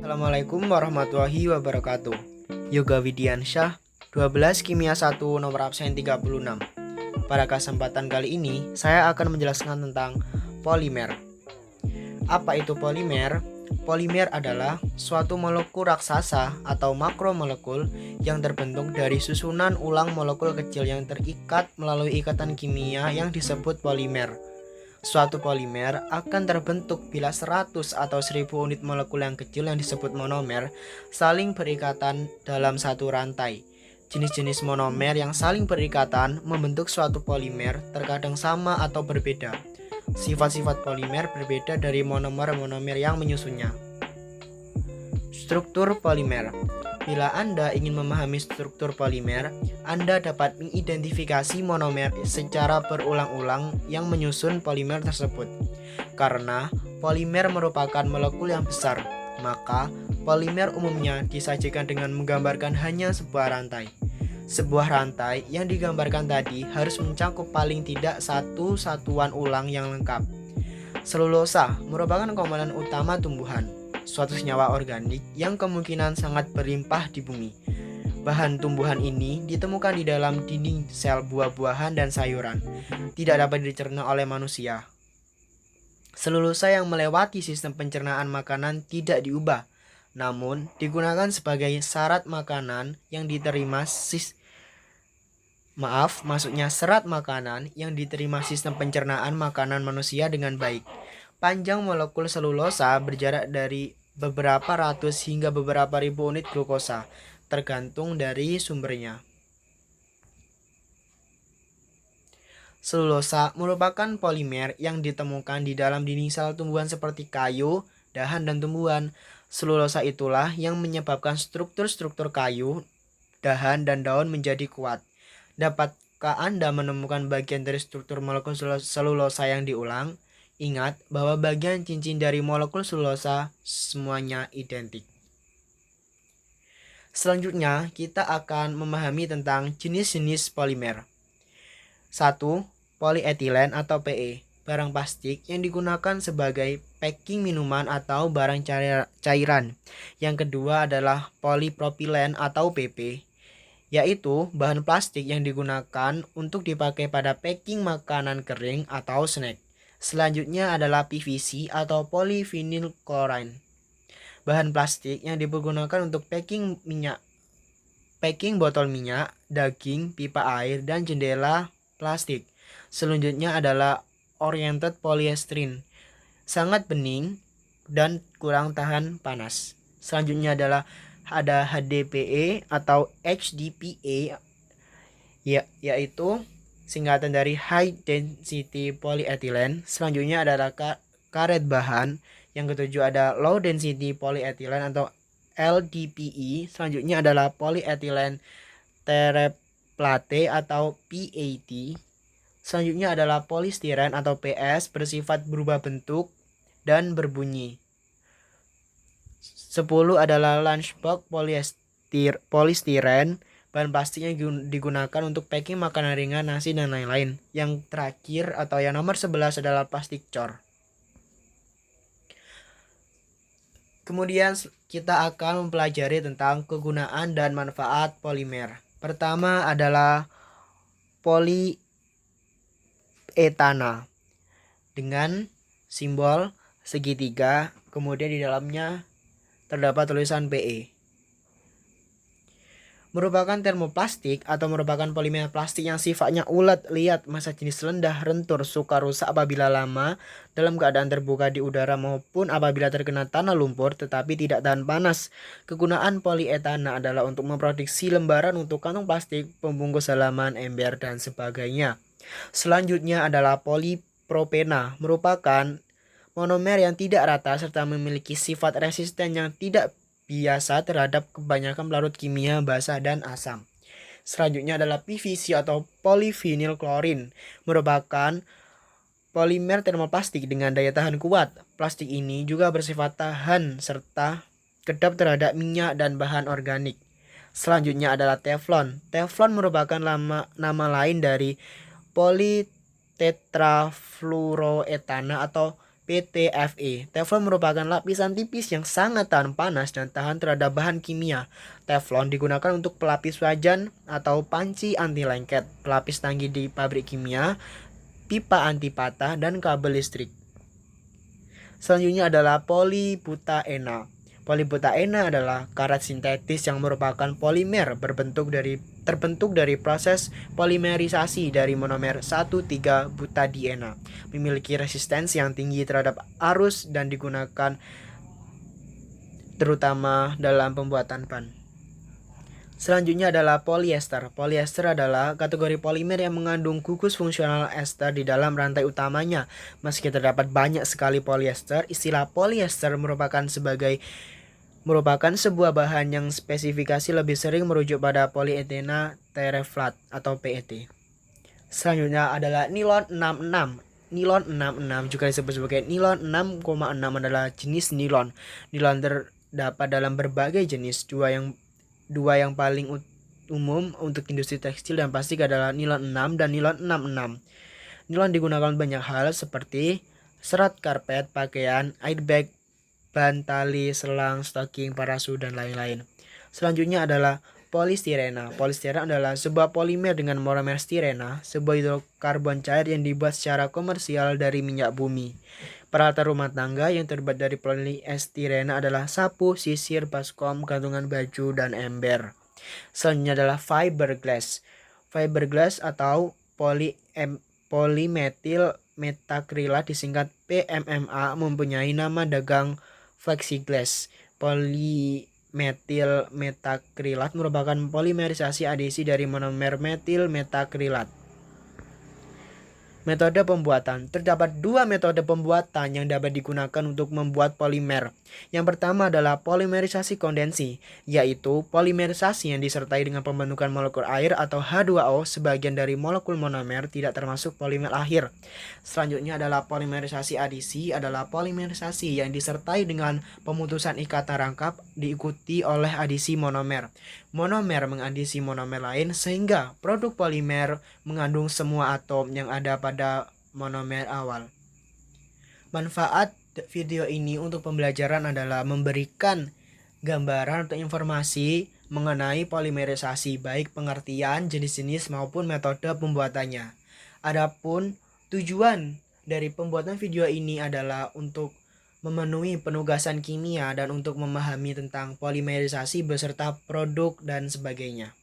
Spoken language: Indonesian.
Assalamualaikum warahmatullahi wabarakatuh. Yoga Widiansyah, 12 Kimia 1 nomor absen 36. Pada kesempatan kali ini, saya akan menjelaskan tentang polimer. Apa itu polimer? Polimer adalah suatu molekul raksasa atau makromolekul yang terbentuk dari susunan ulang molekul kecil yang terikat melalui ikatan kimia yang disebut polimer. Suatu polimer akan terbentuk bila 100 atau 1000 unit molekul yang kecil yang disebut monomer saling berikatan dalam satu rantai. Jenis-jenis monomer yang saling berikatan membentuk suatu polimer terkadang sama atau berbeda. Sifat-sifat polimer berbeda dari monomer-monomer yang menyusunnya. Struktur polimer. Bila Anda ingin memahami struktur polimer, Anda dapat mengidentifikasi monomer secara berulang-ulang yang menyusun polimer tersebut. Karena polimer merupakan molekul yang besar, maka polimer umumnya disajikan dengan menggambarkan hanya sebuah rantai. Sebuah rantai yang digambarkan tadi harus mencakup paling tidak satu satuan ulang yang lengkap. Selulosa merupakan komponen utama tumbuhan, suatu senyawa organik yang kemungkinan sangat berlimpah di bumi. Bahan tumbuhan ini ditemukan di dalam dinding sel buah-buahan dan sayuran, tidak dapat dicerna oleh manusia. Selulosa yang melewati sistem pencernaan makanan tidak diubah, namun digunakan sebagai syarat makanan yang diterima serat makanan yang diterima sistem pencernaan makanan manusia dengan baik. Panjang molekul selulosa berjarak dari beberapa ratus hingga beberapa ribu unit glukosa, tergantung dari sumbernya. Selulosa merupakan polimer yang ditemukan di dalam dinding sel tumbuhan seperti kayu, dahan, dan tumbuhan. Selulosa itulah yang menyebabkan struktur-struktur kayu, dahan, dan daun menjadi kuat. Dapatkah Anda menemukan bagian dari struktur molekul selulosa yang diulang? Ingat bahwa bagian cincin dari molekul selulosa semuanya identik. Selanjutnya, kita akan memahami tentang jenis-jenis polimer. 1. Polietilen atau PE, barang plastik yang digunakan sebagai packing minuman atau barang cairan. Yang kedua adalah polipropilen atau PP, yaitu bahan plastik yang digunakan untuk dipakai pada packing makanan kering atau snack. Selanjutnya adalah PVC atau polyvinyl chloride, bahan plastik yang dipergunakan untuk packing botol minyak, daging, pipa air, dan jendela plastik. Selanjutnya adalah oriented polyester, sangat bening dan kurang tahan panas. Selanjutnya adalah ada HDPE atau HDPE, yaitu singkatan dari High Density Polyethylene. Selanjutnya adalah karet bahan. Yang ketujuh ada Low Density Polyethylene atau LDPE. Selanjutnya adalah Polyethylene Terephthalate atau PET. Selanjutnya adalah polistiren atau PS, bersifat berubah bentuk dan berbunyi. 10 adalah lunchbox polistiren, bahan plastik yang digunakan untuk packing makanan ringan, nasi, dan lain-lain. Yang terakhir atau yang nomor 11 adalah plastik cor. Kemudian kita akan mempelajari tentang kegunaan dan manfaat polimer. Pertama adalah polietana dengan simbol segitiga, kemudian di dalamnya terdapat tulisan PE. Merupakan termoplastik atau merupakan polimer plastik yang sifatnya ulet, liat, massa jenis rendah, lentur, suka rusak apabila lama dalam keadaan terbuka di udara maupun apabila terkena tanah lumpur tetapi tidak tahan panas. Kegunaan polietana adalah untuk memproduksi lembaran untuk kantong plastik, pembungkus halaman, ember, dan sebagainya. Selanjutnya adalah polipropena, merupakan monomer yang tidak rata serta memiliki sifat resisten yang tidak biasa terhadap kebanyakan pelarut kimia, basa, dan asam. Selanjutnya adalah PVC atau polyvinyl chloride, merupakan polimer termoplastik dengan daya tahan kuat. Plastik ini juga bersifat tahan serta kedap terhadap minyak dan bahan organik. Selanjutnya adalah Teflon. Teflon merupakan nama lain dari politetrafluoroetana atau PTFE. Teflon merupakan lapisan tipis yang sangat tahan panas dan tahan terhadap bahan kimia. Teflon digunakan untuk pelapis wajan atau panci anti lengket, pelapis tangki di pabrik kimia, pipa anti patah, dan kabel listrik. Selanjutnya adalah polybutadiene. Polybutadiene adalah karet sintetis yang merupakan polimer terbentuk dari proses polimerisasi dari monomer 1,3-butadiene. Memiliki resistensi yang tinggi terhadap arus dan digunakan terutama dalam pembuatan ban. Selanjutnya adalah polyester. Polyester adalah kategori polimer yang mengandung gugus fungsional ester di dalam rantai utamanya. Meski terdapat banyak sekali polyester, istilah polyester merupakan sebuah bahan yang spesifikasi lebih sering merujuk pada polyethylene terephthalate atau PET. Selanjutnya adalah nilon 66. Nilon 66 juga disebut sebagai nilon 6,6 adalah jenis nilon. Nilon terdapat dalam berbagai jenis. Dua yang paling umum untuk industri tekstil dan plastik adalah nilon 6 dan nilon 66. Nilon digunakan banyak hal seperti serat karpet, pakaian, airbag, ban, tali, selang, stocking, parasut, dan lain-lain. Selanjutnya adalah polistirena. Polistirena adalah sebuah polimer dengan monomer stirena, sebuah hidrokarbon cair yang dibuat secara komersial dari minyak bumi. Peralatan rumah tangga yang terbuat dari poliestirena adalah sapu, sisir, baskom, gantungan baju, dan ember. Selanjutnya adalah fiberglass. Fiberglass atau polymethyl metakrilat disingkat PMMA mempunyai nama dagang plexiglass. Polymethyl metakrilat merupakan polimerisasi adisi dari monomer metil metakrilat. Metode pembuatan. Terdapat dua metode pembuatan yang dapat digunakan untuk membuat polimer. Yang pertama adalah polimerisasi kondensi, yaitu polimerisasi yang disertai dengan pembentukan molekul air atau H2O sebagian dari molekul monomer tidak termasuk polimer akhir. Selanjutnya adalah polimerisasi adisi, adalah polimerisasi yang disertai dengan pemutusan ikatan rangkap diikuti oleh adisi monomer. Monomer mengadisi monomer lain sehingga produk polimer mengandung semua atom yang ada pada monomer awal. Manfaat video ini untuk pembelajaran adalah memberikan gambaran atau informasi mengenai polimerisasi, baik pengertian, jenis-jenis maupun metode pembuatannya. Adapun tujuan dari pembuatan video ini adalah untuk memenuhi penugasan kimia dan untuk memahami tentang polimerisasi beserta produk dan sebagainya.